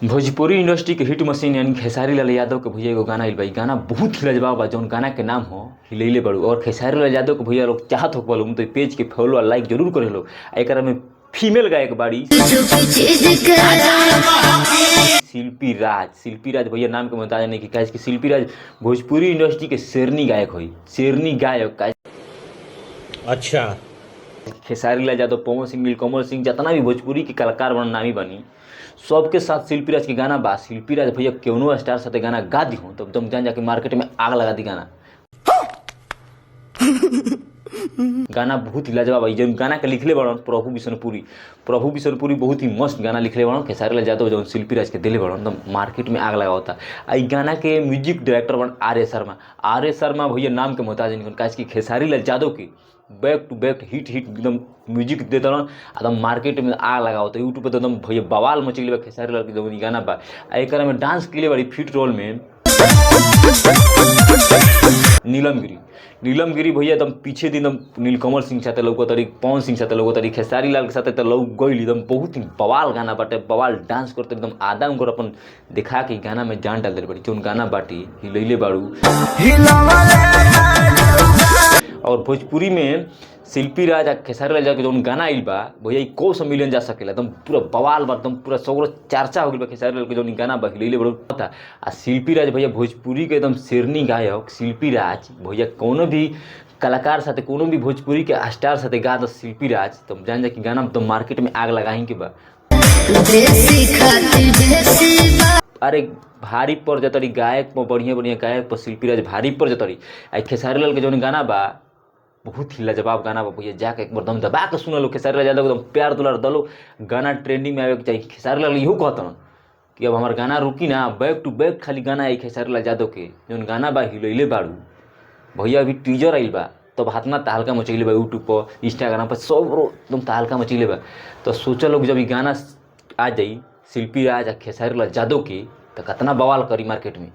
Bhojpuri industry के hit machine यानी खेसारी लाल यादव के भैया एगो गाना आइल बा। इ गाना बहुत ही लाजवाब बा। जौन गाना के नाम हो हिलैले बड़ू। और खेसारी लाल यादव के भैया लोग चाहत हो लोग तो पेज के फॉलो और लाइक जरूर करे लोग। एकरा में फीमेल गायक बाड़ी शिल्पी राज भैया नाम के बता नहीं कि शिल्पी राज भोजपुरी इंडस्ट्री के शेरनी गायक होई, शेरनी गायक। अच्छा, खेसारी लाल यादव, पवन सिंह, नीलकमल सिंह, जितना भी भोजपुरी के कलाकार बन नामी बनी सबके साथ शिल्पी राज के गाना बा। शिल्पी राज भैया केवनो स्टार साथे गाना गा दी हो तब तुम जान जाके मार्केट में आग लगा दी गाना। गाना बहुत ही लाजवाब है। जौन गाना के लिखले बड़न प्रभु बिशनपुरी बहुत ही मस्त गाना लिखले बड़न। खेसारी लाल यादव जौन शिल्पी राज के दिले बड़न तो मार्केट में आग लगा होता। ई गाना के म्यूजिक डायरेक्टर बन आर ए शर्मा भैया नाम के मोहताज नहीं काहे कि खेसारी लाल यादव की बैक टू बैक हिट एकदम म्यूजिक दे दलन एकदम मार्केट में आग लगा होता। यूट्यूब पे तो एकदम भैया बवाल मचले बा। खेसारी लाल के जौन गाना बा एकरा में डांस के लिए बड़ी फिट रोल में नीलम गिरी भैया एकदम पीछे दिन एकदम नीलकमल सिंह साथे लौको तरी, पवन सिंह साथे लौको तरी, खेसारी लाल के साथे तो लौक गई एकदम बहुत ही बवाल गाना बाटे। बवाल डांस करते एकदम आधा उनको अपन दिखा के गाना में जान डाल दे बड़ी। जौन गाना बाटी हिलैले बाड़ू। और भोजपुरी में शिल्पी राज आ खेसारी लाल के जौन गाना आइल बा भैया को सब मिलियन जा सकेला एकदम पूरा बवाल बा। एकदम पूरा सगरो चर्चा हो गई बा खेसारी लाल के जौन गाना बा हिलैले बड़ू था। आ शिल्पी राज भैया भोजपुरी के एकदम शेरनी गायक शिल्पी राज भैया कोनो भी कलाकार साथे कोनो भी भोजपुरी के स्टार साथे गा दो शिल्पी राज तो जान जा कि गाना तो मार्केट में आग लगाही के बा। अरे भारी पड़ जतरी गायक पर, बढ़िया गायक पर शिल्पी राज भारी पड़ जतरी। आ खेसारी लाल के जौन गाना बा बहुत ही लाजवाब गाना बा भैया। जाके एक बार दम दबा के सुन लो। खेसारी लाल यादव एकदम प्यार दुलार दलो। गाना ट्रेंडिंग में आवे के चाहिए। खेसारी लाल इहो कहतन कि अब हमार गाना रुकी ना, बैक टू बैक खाली गाना आई खेसारी लाल यादव के जौन गाना बा हिलैले बाड़ू भैया। अभी टीजर आइल बा तब हाथ में तहलका मचैले बा। यूट्यूब पर, इंस्टाग्राम पर सब एकदम तहलका मचैले बा। तो सोचा लोग जब ये गाना आ जाई शिल्पी राज आ खेसारी लाल यादव के तो कितना बवाल करी मार्केट में।